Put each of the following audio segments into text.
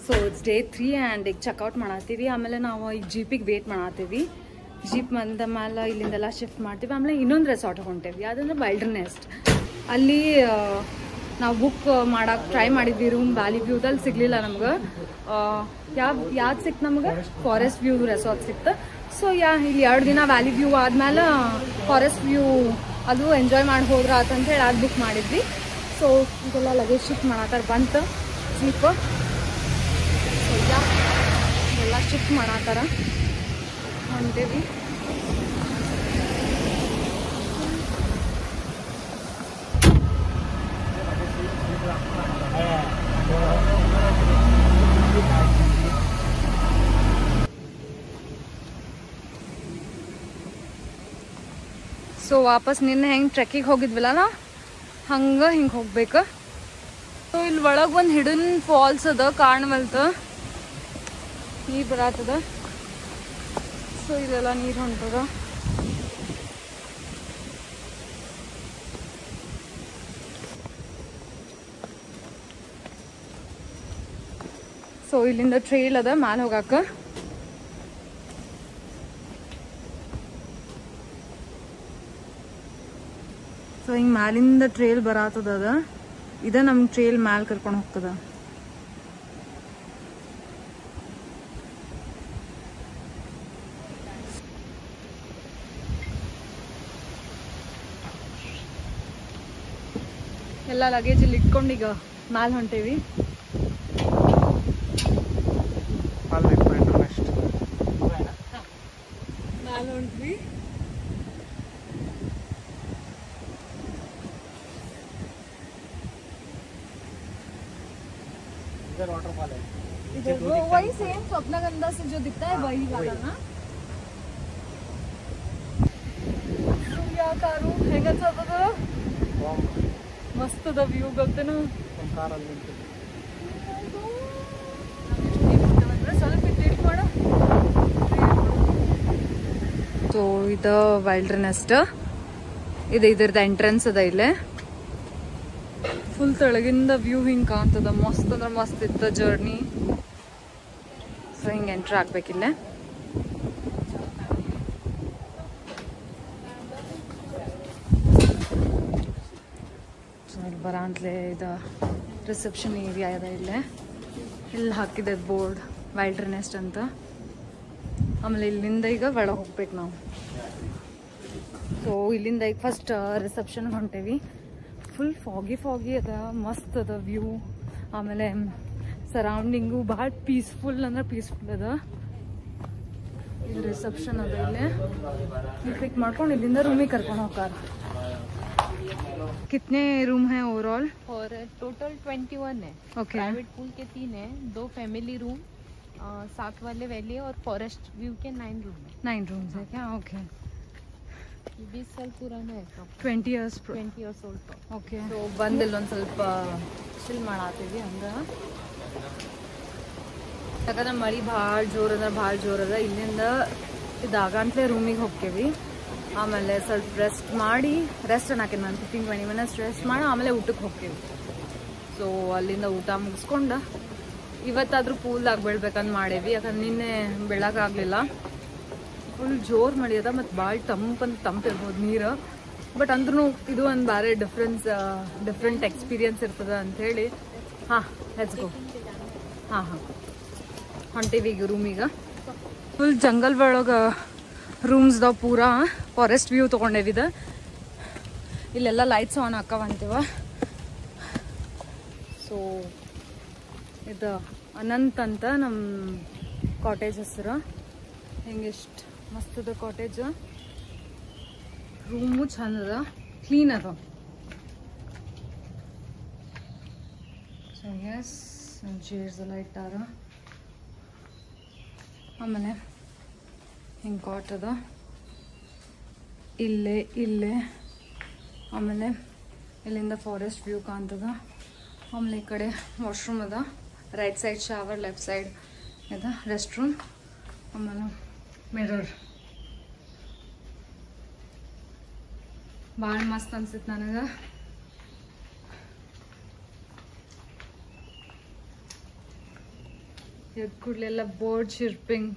So it's day 3 and ಈಗ checkout ಮಾಡತ್ತೀವಿ. ಆಮೇಲೆ ನಾವು ಈಗ ಜೀಪಿಗೆ ವೇಟ್ ಮಾಡತ್ತೀವಿ. ಜೀಪ್ ಬಂದ ಮೇಲೆ ಇಲ್ಲಿಂದೆಲ್ಲ ಶಿಫ್ಟ್ ಮಾಡ್ತೀವಿ. ಆಮೇಲೆ ಇನ್ನೊಂದು ರೆಸಾರ್ಟ್ ಹೊಂಟೇವಿ, ಅದಂದ್ರೆ ವೈಲ್ಡರ್ನೆಸ್ಟ್. ಅಲ್ಲಿ ನಾವು ಬುಕ್ ಮಾಡೋಕೆ ಟ್ರೈ ಮಾಡಿದ್ವಿ ರೂಮ್. ವ್ಯಾಲಿ ವ್ಯೂದಲ್ಲಿ ಸಿಗಲಿಲ್ಲ ನಮ್ಗೆ. ಯಾವ್ದು ಸಿಕ್ತು ನಮ್ಗೆ? ಫಾರೆಸ್ಟ್ ವ್ಯೂ ರೆಸಾರ್ಟ್ ಸಿಕ್ತು. ಸೊ ಇಲ್ಲಿ 2 ದಿನ ವ್ಯಾಲಿ ವ್ಯೂ ಆದ್ಮೇಲೆ ಫಾರೆಸ್ಟ್ ವ್ಯೂ ಅದು ಎಂಜಾಯ್ ಮಾಡಿ ಹೋದ್ರೆ ಆತಂತೇಳಿ ಅದು ಬುಕ್ ಮಾಡಿದ್ವಿ. ಸೊ ಇದೆಲ್ಲ ಲಗೇಜ್ ಶಿಫ್ಟ್ ಮಾಡತ್ತಾರೆ ಬಂತು ಜೀಪ್. ಸೊ ಇದೆಲ್ಲ ಶಿಫ್ಟ್ ಮಾಡತ್ತಾರ ಹೊಂಟೇವಿ. ಸೊ ವಾಪಸ್ ನಿನ್ನೆ ಹೆಂಗೆ ಟ್ರೆಕ್ಕಿಗೆ ಹೋಗಿದ್ವಲ್ಲ ನಾವು ಹಂಗೆ ಹಿಂಗೆ ಹೋಗ್ಬೇಕು. ಸೊ ಇಲ್ಲಿ ಒಳಗೆ ಒಂದು ಹಿಡನ್ ಫಾಲ್ಸ್ ಅದ, ಕಾಣವಲ್ತ, ನೀರು ಬರತ್ತದ. ಸೊ ಇದೆಲ್ಲ ನೀರು ಹೊಂಟದ. ಸೊ ಇಲ್ಲಿಂದ ಟ್ರೇಲ್ ಅದ ಮ್ಯಾಲೆ ಹೋಗಾಕ. ಸೊ ಹಿಂಗೆ ಮ್ಯಾಲಿಂದ ಟ್ರೇಲ್ ಬರತ್ತದ. ಇದ ನಮ್ಗೆ ಟ್ರೇಲ್ ಮ್ಯಾಲೆ ಕರ್ಕೊಂಡು ಹೋಗ್ತದ. ಎಲ್ಲ ಲಗೇಜ್ ಇಲ್ಲಿ ಇಟ್ಕೊಂಡು ಈಗ ಮ್ಯಾಲೆ ಹೊಂಟೇವಿ. ಮ್ಯಾಲೆ ಹೊಂಟ್ವಿ. वाटरफॉल है इधर वो वही सेम स्वप्नगंधा से जो दिखता है वही वाला ना. ಸೂರ್ಯಾಕಾರು ಹೆಂಗದ ಮಸ್ತದ ವ್ಯೂ ಗೊತ್ತೇನು. ಸ್ವಲ್ಪ ಇಟ್ಟು ಮಾಡ. ಸೊ ಇದು ವೈಲ್ಡರ್ನೆಸ್ಟ್ ಇದು, ಇದ್ರದ್ದು ಎಂಟ್ರೆನ್ಸ್ ಅದ. ಇಲ್ಲೇ ಫುಲ್ ತೆಳಗಿಂದ ವ್ಯೂ ಹಿಂಗೆ ಕಾಣ್ತದ. ಮಸ್ತ್ ಅಂದ್ರೆ ಮಸ್ತ್ ಇತ್ತು ಜರ್ನಿ. ಸೊ ಹಿಂಗೆ ಎಂಟ್ರ್ ಆಗ್ಬೇಕಿಲ್ಲೇ. ಸೊ ಇಲ್ಲಿ ಬರಾಂತಲೇ ಇದು ರಿಸೆಪ್ಷನ್ ಏರಿಯಾ ಇದೆ. ಇಲ್ಲೇ ಇಲ್ಲಿ ಹಾಕಿದೆ ಬೋರ್ಡ್ ವೈಲ್ಡರ್ನೆಸ್ಟ್ ಅಂತ. ಆಮೇಲೆ ಇಲ್ಲಿಂದ ಈಗ ಒಳಗೆ ಹೋಗ್ಬೇಕು ನಾವು. ಸೊ ಇಲ್ಲಿಂದ ಈಗ ಫಸ್ಟ್ ರಿಸೆಪ್ಷನ್ಗೆ ಹೊಂಟೇವಿ. ಫುಲ್ ಫಾಗಿ ಅದ, ಮಸ್ತ್ ಅದ ವ್ಯೂ. ಆಮೇಲೆ ಸರೌಂಡಿಂಗು ಭಾಳ ಪೀಸ್ಫುಲ್ ಅಂದ್ರೆ ಪೀಸ್ಫುಲ್ ಅದ. ಇದು ರಿಸೆಪ್ಷನ್ ಅದ. ಇಲ್ಲೇ ಇಲ್ಲಿ ಪಿಕ್ ಮಾಡ್ಕೊಂಡು ಇಲ್ಲಿಂದ ರೂಮಿಗೆ ಕರ್ಕೊಂಡು ಹೋಗ್ತಾರ. कितने रूम है ओवरऑल? और टोटल 21 है. ओके. प्राइवेट पूल के 3 है, 2 फैमिली रूम, 7 वाले वैली और फॉरेस्ट व्यू के 9 रूम है. 9 रूम्स है क्या? ओके. 20 साल पुराना है. 20 years. 20 years old. Okay. So ಬಂದು ಇಲ್ಲೊಂದು ಸ್ವಲ್ಪ ಚಿಲ್ ಮಾಡತ್ತೀವಿ ಹಂಗೆ. ಯಾಕಂದ್ರೆ ಮಳೆ ಭಾಳ ಜೋರದ. ಇಲ್ಲಿಂದ ಇದಾಗಂತಲೇ ರೂಮಿಗೆ ಹೋಗ್ತೇವಿ. ಆಮೇಲೆ ಸ್ವಲ್ಪ ರೆಸ್ಟ್ ಮಾಡಿ, ರೆಸ್ಟ್ ಅನ್ನಕ್ಕೆ ನಾನು 15-20 ಮಿನಿಟ್ಸ್ ರೆಸ್ಟ್ ಮಾಡಿ ಆಮೇಲೆ ಊಟಕ್ಕೆ ಹೋಗ್ತೀವಿ. ಸೊ ಅಲ್ಲಿಂದ ಊಟ ಮುಗಿಸ್ಕೊಂಡು ಇವತ್ತಾದ್ರೂ ಪೂಲ್ದಾಗ ಬೀಳ್ಬೇಕಂತ ಮಾಡೇವಿ. ಯಾಕಂದ್ರೆ ನಿನ್ನೆ ಬೀಳಕ್ಕಾಗಲಿಲ್ಲ. ಫುಲ್ ಜೋರು ಮಳೆ ಅದ ಮತ್ತು ಭಾಳ ತಂಪಿರ್ಬೋದು ನೀರು. ಬಟ್ ಅಂದ್ರೂ ಇದು ಒಂದು ಬೇರೆ ಡಿಫ್ರೆಂಟ್ ಎಕ್ಸ್ಪೀರಿಯನ್ಸ್ ಇರ್ತದೆ ಅಂಥೇಳಿ. ಹಾಂ ಲೆಟ್ಸ್ ಗೋ. ಹಾಂ ಹೊಂಟೇವಿ ಈಗ ರೂಮಿಗೆ. ಫುಲ್ ಜಂಗಲ್ ಒಳಗೆ ರೂಮ್ಸ್ದಾವ ಪೂರಾ ಫಾರೆಸ್ಟ್ ವ್ಯೂ ತೊಗೊಂಡೇವಿದ. ಇಲ್ಲೆಲ್ಲ ಲೈಟ್ಸ್ ಆನ್ ಹಾಕವಂತೀವ. ಸೊ ಇದು ಅನಂತ್ ಅಂತ ನಮ್ಮ ಕಾಟೇಜ್ ಹೆಸರು. ಹೆಂಗೆಷ್ಟು ಮಸ್ತದ ಕಾಟೇಜ್. ರೂಮು ಚಂದ ಅದ, ಕ್ಲೀನ್ ಅದ. ಸೊ ಎಸ್ ಚೇರ್ಸ್ ಎಲ್ಲ ಇಟ್ಟಾರ. ಆಮೇಲೆ ಹಿಂಗೆ ಕಾಟ್ ಅದ ಇಲ್ಲೇ. ಆಮೇಲೆ ಇಲ್ಲಿಂದ ಫಾರೆಸ್ಟ್ ವ್ಯೂ ಕಾಣ್ತದ. ಆಮೇಲೆ ಈ ಕಡೆ ವಾಶ್ರೂಮ್ ಅದ. Right side shower, left side ಇದೆ ರೆಸ್ಟ್ ರೂಮ್. ಆಮೇಲೆ ಮಿರರ್. ಭಾಳ ಮಸ್ತ್ ಅನ್ಸುತ್ತೆ ನನಗೆ. ಎದ್ ಕೂಡ್ಲೆಲ್ಲ ಬೋರ್ಡ್ ಶಿರ್ಪಿಂಗ್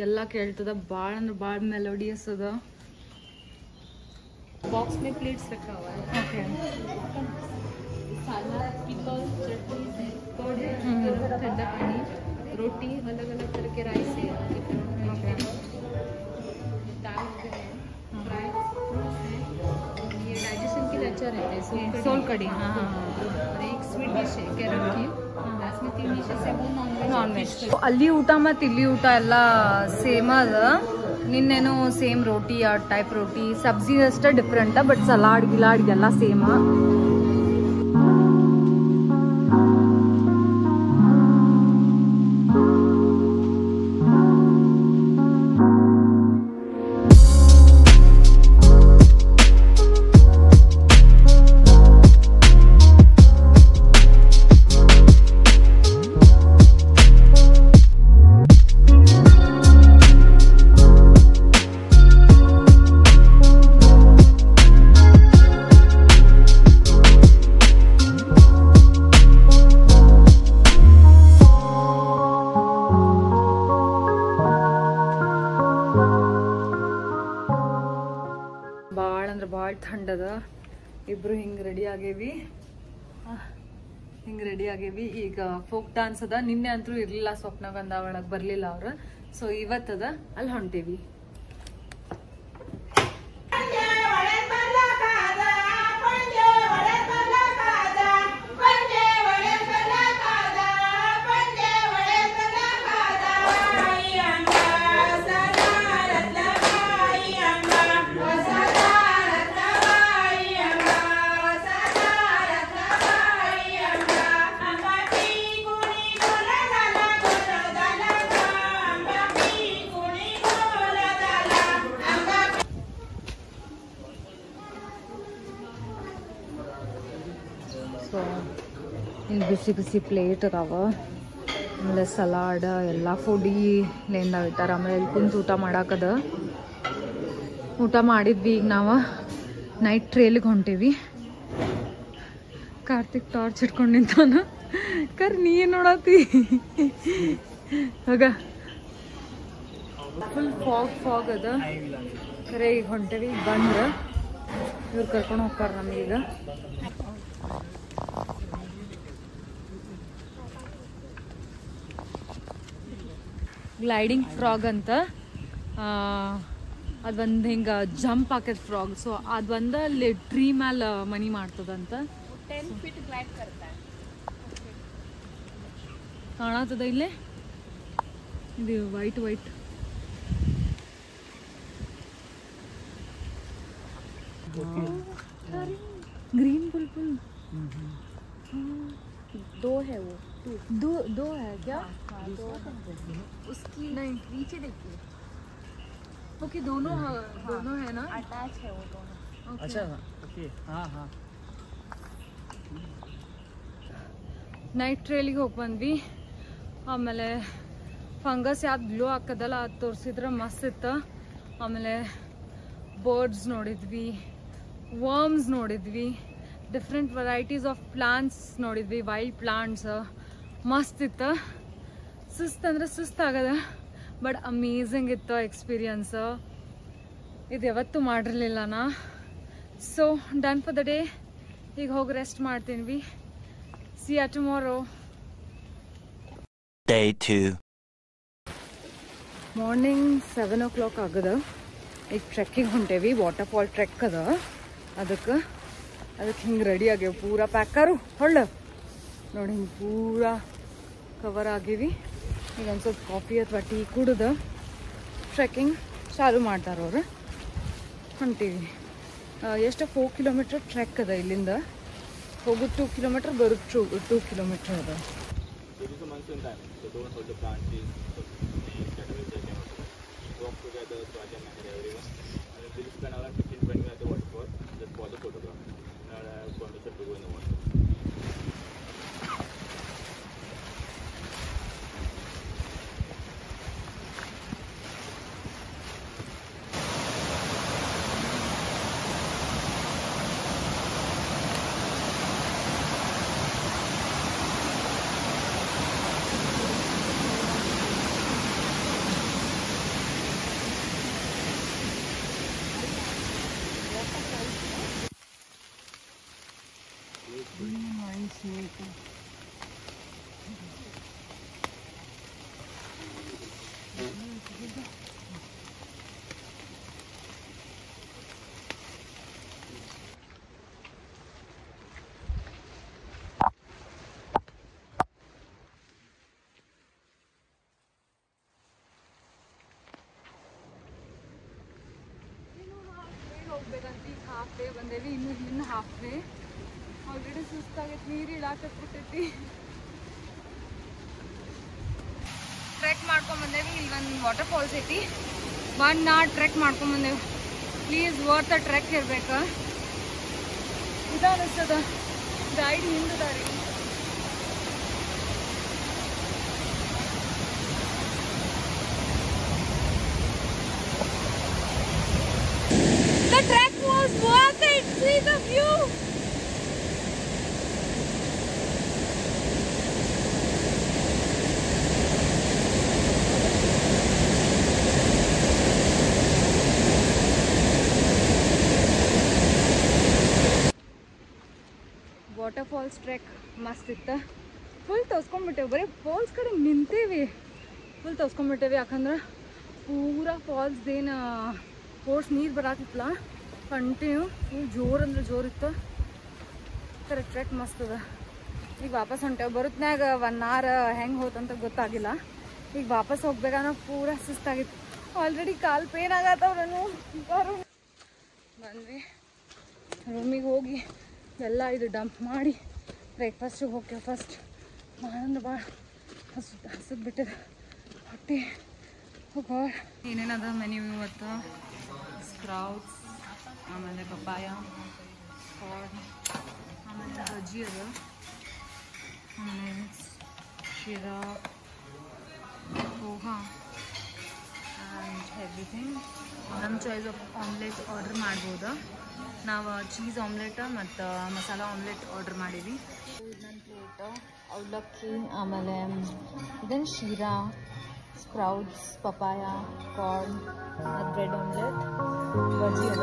ಎಲ್ಲ ಕೇಳ್ತದ ಭಾಳ ಅಂದ್ರೆ ಭಾಳ ಮೆಲೋಡಿಯಸ್ ಅದ. बॉक्स में प्लेट्स रखा हुआ है. ಓಕೆ सलाद, पिकल, चटनी है, कर्ड है, गरम ठंडा पानी, रोटी, अलग अलग तरह के राइस है, ओके दाल वगैरह है, फ्राइज, फ्रूट्स है. ये डाइजेशन के लिए अच्छा रहता है. सोल कड़ी. हाँ हाँ और एक स्वीट डिश है कैरट की. लास्ट में 3 डिशेस है वो ನಾನ್ ವೆಜ್. ಅಲ್ಲಿ ಊಟ ಮತ್ತು ಇಲ್ಲಿ ಊಟ ಎಲ್ಲ ಸೇಮ್ ಅದ. ನಿನ್ನೇನು ಸೇಮ್ ರೋಟಿ ಆ ಟೈಪ್ ರೋಟಿ ಸಬ್ಜಿ ಅಷ್ಟೇ ಡಿಫ್ರೆಂಟ್, ಬಟ್ ಸಲಾಡ್ ಗಿಲಾಡ್ ಎಲ್ಲ ಸೇಮ್. ಭಾಳ ಅಂದ್ರೆ ಭಾಳ ಥಂಡದ. ಇಬ್ರು ಹಿಂಗೆ ರೆಡಿ ಆಗೇವಿ. ಈಗ ಫೋಕ್ ಡಾನ್ಸ್ ಅದ. ನಿನ್ನೆ ಅಂತೂ ಇರಲಿಲ್ಲ, ಸ್ವಪ್ನಗಂಧ ಒಳಗೆ ಬರಲಿಲ್ಲ ಅವ್ರು. ಸೊ ಇವತ್ತದ ಅಲ್ಲಿ ಹೊಂಟೇವಿ. ಸೊ ಇಲ್ಲಿ ಬಿಸಿ ಬಿಸಿ ಪ್ಲೇಟ್ ಅದಾವ, ಆಮೇಲೆ ಸಲಾಡ್ ಎಲ್ಲ ಫುಡಿ ಲೇನ್ದಾಗ ಇಟ್ಟಾರ. ಆಮೇಲೆ ಇಲ್ಲಿ ಕುಂತು ಊಟ ಮಾಡಾಕದ. ಊಟ ಮಾಡಿದ್ವಿ. ಈಗ ನಾವು ನೈಟ್ ಟ್ರೇಲಿಗೆ ಹೊಂಟೇವಿ. ಕಾರ್ತಿಕ್ ಟಾರ್ಚ್ ಇಟ್ಕೊಂಡು ನಿಂತಾನ. ಕರ್ ನೀ ಏನು ನೋಡತ್ತಿ? ಆಗ ಫುಲ್ ಫಾಗ್ ಅದ. ಕರೆ ಈಗ ಹೊಂಟೇವಿ. ಬಂದ್ರೆ ಇವ್ರು ಕರ್ಕೊಂಡು ಹೋಗ್ತಾರ ನಮಗೀಗ. ಗ್ಲೈಡಿಂಗ್ ಫ್ರಾಗ್ ಅಂತ ಅದೊಂದು ಹಿಂಗೆ ಜಂಪ್ ಹಾಕದ ಫ್ರಾಗ್. ಸೊ ಅದೊಂದು ಅಲ್ಲಿ ಟ್ರೀ ಮೇಲೆ ಮನಿ ಮಾಡ್ತದಂತ. 10 फीट ग्लाइड करता है. ಕಾಣತದ ಇಲ್ಲೇ ಇದು ವೈಟ್ ग्रीन बुलबुल. दो है वो. दो है क्या? उसकी नहीं नीचे देखिए. ओके दोनों है ना? अटैच है वो दोनों. अच्छा ओके. हाँ हाँ. ನೈಟ್ ಟ್ರೇಲಿಗೆ ಹೋಗಿ ಬಂದ್ವಿ. ಆಮೇಲೆ ಫಂಗಸ್ ಯಾವ್ದು ಗ್ಲೋ ಹಾಕದಲ್ಲ ಅದು ತೋರಿಸಿದ್ರೆ ಮಸ್ತ್ ಇತ್ತು. ಆಮೇಲೆ ಬರ್ಡ್ಸ್ ನೋಡಿದ್ವಿ, ವರ್ಮ್ಸ್ ನೋಡಿದ್ವಿ, ಡಿಫ್ರೆಂಟ್ ವೆರೈಟೀಸ್ ಆಫ್ ಪ್ಲಾಂಟ್ಸ್ ನೋಡಿದ್ವಿ, ವೈಲ್ಡ್ ಪ್ಲಾಂಟ್ಸ್. ಮಸ್ತ್ ಇತ್ತು. ಸುಸ್ತಂದ್ರೆ ಸುಸ್ತಾಗದ, ಬಟ್ ಅಮೇಝಿಂಗ್ ಇತ್ತು ಎಕ್ಸ್ಪೀರಿಯನ್ಸ್. ಇದು ಯಾವತ್ತೂ ಮಾಡಿರಲಿಲ್ಲ ನಾ. So done for the day. ಈಗ ಹೋಗಿ ರೆಸ್ಟ್ ಮಾಡ್ತೀನಿ. See you tomorrow. Day 2. Morning 7 o'clock ಆಗದ. ಈಗ ಟ್ರೆಕ್ಕಿಂಗ್ ಹೊಂಟೇವಿ. ವಾಟರ್ಫಾಲ್ ಟ್ರೆಕ್ ಅದ. ಅದಕ್ಕೆ ಹಿಂಗೆ ರೆಡಿ ಆಗ್ಯಾವ. ಪೂರಾ ಪ್ಯಾಕರು ಹೊಳ್ಳ ನೋಡಿ ಹಿಂಗೆ ಪೂರಾ ಕವರ್ ಆಗೀವಿ. ಈಗ ಒಂದು ಸ್ವಲ್ಪ ಕಾಫಿ ಅಥವಾ ಟೀ ಕುಡ್ದು ಟ್ರೆಕ್ಕಿಂಗ್ ಚಾಲು ಮಾಡ್ತಾರವ್ರು. ಹೊಂಟೀವಿ. ಎಷ್ಟು 4 kilometer ಟ್ರೆಕ್ ಅದ. ಇಲ್ಲಿಂದ ಹೋಗೋದು 2 kilometer, ಬರೋದು 2 kilometer ಅದ. It is a monsoon time, so don't hold the plant trees. Walk together so I can manage everyone. And if you spend around 15-20 minutes at the waterfall, just pause the photograph. Now I have permission to go in the water. Half day ಬಂದೇವಿ, ಇನ್ನು half day. Already ಸುಸ್ತಾಗೈತಿ, ನೀರು ಇಳಾಕತ್ಬಿಟ್ಟೈತಿ. Trek ಮಾಡ್ಕೊಂಡ್ ಬಂದೇವಿ. ಇಲ್ಲಿ ಒಂದು water falls ಐತಿ, 1 hour trek ಮಾಡ್ಕೊಂಡ್ ಬಂದೇವಿ. Please worth trek ಇರ್ಬೇಕಾ ಇದ ಅನಿಸ್ತದ. ಗೈಡ್ ಹಿಂದದಾರಿ. The trek was worth it. See the view. Water falls trek ಮಸ್ತ್ ಇತ್ತು. ಫುಲ್ ತೋರ್ಸ್ಕೊಂಡ್ಬಿಟ್ಟೇವೆ, ಬರೀ ಫಾಲ್ಸ್ ಕಡೆ ನಿಂತೇವಿ. ಫುಲ್ ತೋರ್ಸ್ಕೊಂಡ್ಬಿಟ್ಟೇವಿ, ಯಾಕಂದ್ರೆ ಪೂರಾ ಫಾಲ್ಸ್ದೇನು ಫೋರ್ಸ್ ನೀರು ಬರಾತಿತ್ತಲ್ಲ, ಕಂಟಿನ್ಯೂ ಫುಲ್ ಜೋರು ಅಂದ್ರೆ ಜೋರಿತ್ತು. ಕರೆಕ್ಟ್ ಟ್ರೆಕ್ ಮಸ್ತ್ ಅದ. ಈಗ ವಾಪಸ್ ಹೊಂಟೇವೆ. ಬರುತ್ನಾಗ 1 hour ಹೆಂಗೆ ಹೋತಂತ ಗೊತ್ತಾಗಿಲ್ಲ. ಈಗ ವಾಪಸ್ ಹೋಗ್ಬೇಕಂದ್ರೆ ಪೂರಾ ಸುಸ್ತಾಗಿತ್ತು. ಆಲ್ರೆಡಿ ಕಾಲು ಪೇನ್ ಆಗತ್ತವ. ನಾನು ಬಂದ್ವಿ ರೂಮಿಗೆ ಹೋಗಿ ಎಲ್ಲ ಇದು ಡಂಪ್ ಮಾಡಿ ಬ್ರೇಕ್ಫಾಸ್ಟಿಗೆ ಹೋಗ್ತೇವೆ. ಫಸ್ಟ್ ಭಾಳ ಭಾಳ ಹಸದ್ ಬಿಟ್ಟದ ಹೊಟ್ಟೆ. ಏನೇನದ ಮೆನ್ಯೂ ಇವತ್ತು? ಸ್ಪ್ರೌಟ್ಸ್, ಆಮೇಲೆ ಪಪ್ಪಾಯ, ಕಾರ್ನ್, ಆಮೇಲೆ ಬಜ್ಜಿ ಅದ, ಆಮೇಲೆ ಶಿರಾ, ಪೋಹಾ ಆ್ಯಂಡ್ ಎವ್ರಿಥಿಂಗ್. ನಮ್ಮ ಚಾಯ್ಸ್ ಆಫ್ ಆಮ್ಲೆಟ್ ಆರ್ಡ್ರ್ ಮಾಡ್ಬೋದು. ನಾವು ಚೀಸ್ ಆಮ್ಲೆಟ್ ಮತ್ತು ಮಸಾಲ ಆಮ್ಲೆಟ್ ಆರ್ಡ್ರ್ ಮಾಡೀವಿ. ಇದೊಂದು ಪ್ಲೇಟ್ ಅವಲಕ್ಕಿ, ಆಮೇಲೆ ಇದನ್ನು ಶಿರಾ, ಸ್ಪ್ರೌಟ್ಸ್, ಪಪಾಯ, ಕಾರ್ನ್ ಮತ್ತು ಬ್ರೆಡ್ ಆಮ್ಲೆಟ್, ಬಜ್ಜಿ ಅದ.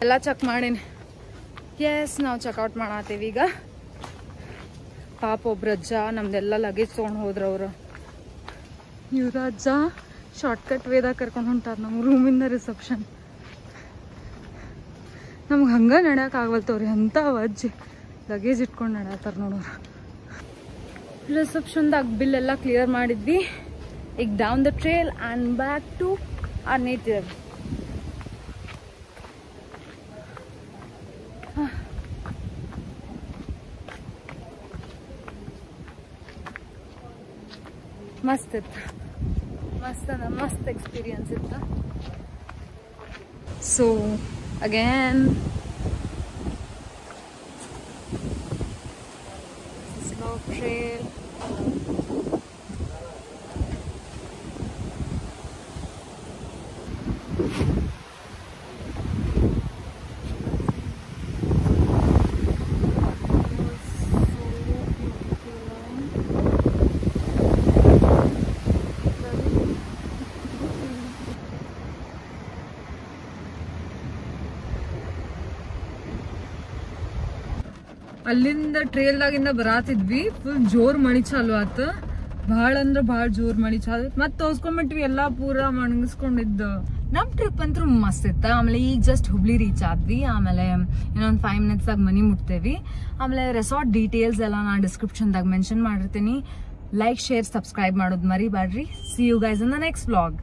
ಎಲ್ಲ ಚೆಕ್ ಮಾಡೀನಿ. ಎಸ್, ನಾವು ಚೆಕ್ಔಟ್ ಮಾಡತ್ತೀವಿ ಈಗ. ಪಾಪ ಒಬ್ರು ಅಜ್ಜ ನಮ್ದೆಲ್ಲ ಲಗೇಜ್ ತೊಗೊಂಡು ಹೋದ್ರು. ಅವರು ಇವ್ರ ಅಜ್ಜ ಶಾರ್ಟ್ಕಟ್ ವೇದಾಗ ಕರ್ಕೊಂಡು ಹೊಂಟಾರ ನಮ್ಮ ರೂಮಿಂದ ರಿಸೆಪ್ಷನ್. ನಮ್ಗೆ ಹಂಗೆ ನಡ್ಯಕ್ಕೆ ಆಗವಲ್ತವ್ರಿ, ಅಂಥ ಅಜ್ಜಿ ಲಗೇಜ್ ಇಟ್ಕೊಂಡು ನಡ್ಯಾತಾರ ನೋಡೋರು. ರಿಸೆಪ್ಷನ್ದಾಗ ಬಿಲ್ ಎಲ್ಲ ಕ್ಲಿಯರ್ ಮಾಡಿದ್ವಿ. ಈಗ down the trail and back to our native. ಮಸ್ತ್ ಇತ್ತು, ಮಸ್ತ್ ಎಕ್ಸ್ಪೀರಿಯನ್ಸ್ ಇತ್ತು. So again slow trail. ಅಲ್ಲಿಂದ ಟ್ರೇಲ್ದಾಗಿಂದ ಬರಾತಿದ್ವಿ, ಫುಲ್ ಜೋರ್ ಮಳಿ ಚಾಲು ಆತ. ಭಾಳ ಅಂದ್ರೆ ಭಾಳ ಜೋರ್ ಮಳಿ ಚಾಲು. ಮತ್ತೆ ತೋರ್ಸ್ಕೊಂಡ್ಬಿಟ್ವಿ, ಎಲ್ಲ ಪೂರಾ ಮಣಗಿಸ್ಕೊಂಡಿದ್ದು. ನಮ್ ಟ್ರಿಪ್ ಅಂತೂ ಮಸ್ತ್ ಇತ್ತ. ಆಮೇಲೆ ಈಗ ಜಸ್ಟ್ ಹುಬ್ಳಿ ರೀಚ್ ಆದ್ವಿ. ಆಮೇಲೆ ಇನ್ನೊಂದು 5 minutes ಮನಿ ಮುಟ್ತೇವಿ. ಆಮೇಲೆ ರೆಸಾರ್ಟ್ ಡೀಟೇಲ್ಸ್ ಎಲ್ಲ ನಾನು ಡಿಸ್ಕ್ರಿಪ್ಷನ್ದಾಗ ಮೆನ್ಷನ್ ಮಾಡಿರ್ತೀನಿ. ಲೈಕ್, ಶೇರ್, ಸಬ್ಸ್ಕ್ರೈಬ್ ಮಾಡೋದು ಮರಿಬೇಡ್ರಿ. See you guys in the next vlog.